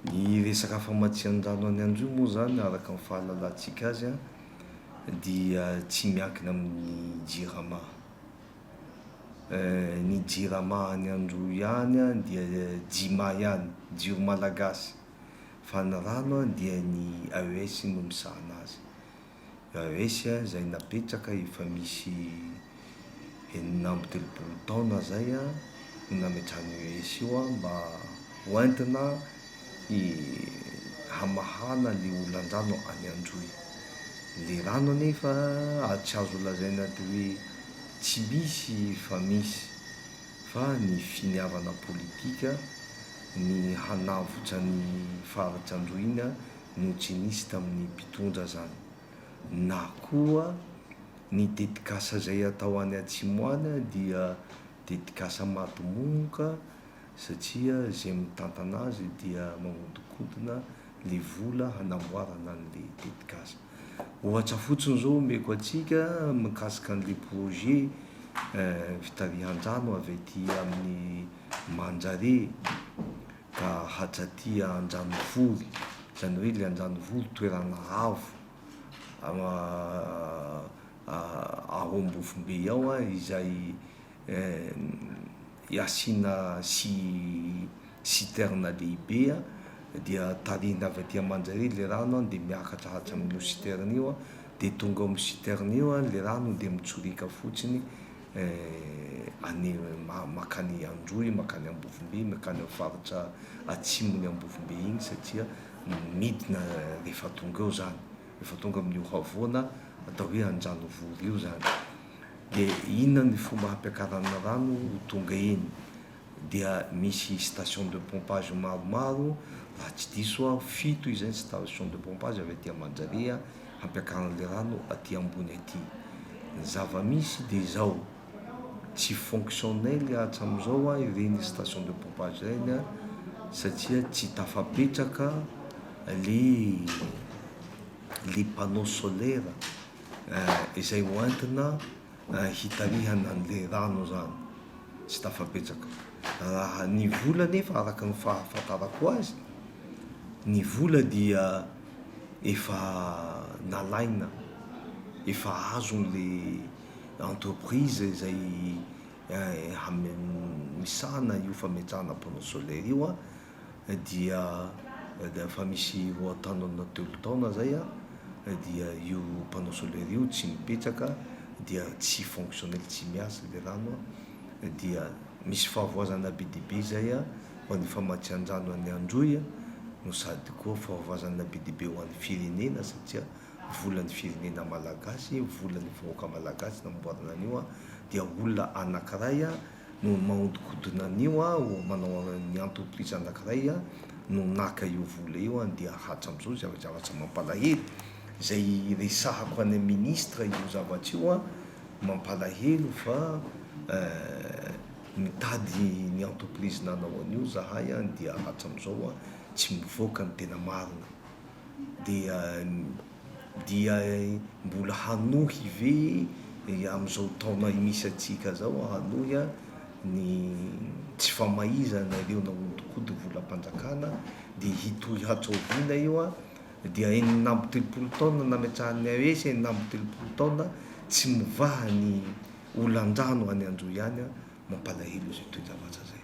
Ny resaka famatsian-drano any Andrio moa zany araka ny fahalalantsika azy a dia tsy miankina amin'ny JIRAMA. Ny JIRAMA any Andrio ihany a dia JIMA ihany, jiro malagasy, fa ny rano a dia ny AES no misahana azy. AES zay napetraka efa misy 4 taona zay a no nametrahany AES io a mba hoentina hamahana le olan-drano any Androy. Le rano anefa tsy azo lazaina hoe tsy misy fa misy, fa ny finiavana politika ny hanavotra ny faritra Androy iny a no tsy nisy tamin'ny mpitondra zany, na koa ny tetikasa zay atao any atsimo any a dia tetikasa maty-monoka satria zay mitantana azy dia magnodinkodina le vola hanamboarana an'le tetikasa. Ohatra fotsiny zao omeko atsika mikasika an'le projet fitarihan-drano avy aty amin'ny Manjare ka hatraty Andranovory, zany hoe le Andranovory toerana avo ao Ambovombe ao a izay hiasina citerne lehibe a dia tarihina avy aty Manjare le rano a dia miakatra hatramin'io citerne io a dia tonga amin'ny citerne io a le rano dia mitsorika fotsiny makany Androy, makany Ambovombe, makany amin'ny faritra atsimon'ny Ambovombe iny satria midina rehefa tonga eo zany, rehefa tonga amin'io havoana atao hoe Andranovory io zany. Dia inona ny fomba hampiakarana rano ho tonga eny? Dia misy station de pompage maromaro, raha tsy diso a 7 izay station de pompage avy aty Manjare a hampiakaran'le rano aty ambony aty. Ny zava-misy dia zao, tsy fonctionnel hatramin'izao a ireny station de pompage ireny a satria tsy tafapetraka le panneau solaire izay hoentina hitarihana an'le rano zany, tsy tafapetraka. Raha ny vola nefa araka ny fahafantarako azy, ny vola dia efa nalaina, efa azon'le entreprise izay misahana io fametrahana panneau solaire io a dia efa misy roa taona na 3 taona zay a dia io panneau solaire io tsy mipetraka dia tsy fonctionnel, tsy miasa le rano a, dia misy fahavoazana be dia be zay a ho an'ny famatsian-drano any Androy a, no sady koa fahavoazana be dia be ho an'ny firenena satria volan'ny firenena malagasy, volan'ny vahoaka malagasy namboarina an'io a, dia olona anankiray a no magnodikodina an'io a, manao ny entreprise anankiray a no naka io vola io a dia hatram'izao zavatra mampalahelo izay resahako any ministre io zavatra io a, mampalahelo fa mitady ny entreprise nanao an'io zahay a dia hatram'izao a tsy mivoaka ny tena marina. Dia mbola hanohy ve amin'izao taona misy atsika zao hanohy a ny tsy famaizana ireo nahodikody volam-panjakana dia hitohy hatraoviana io a, dia 4 taona nametrahan'ny AES, 4 taona tsy mivaha ny olan-drano any Androy ihany a, mampalahelo izay toe-javatra zay.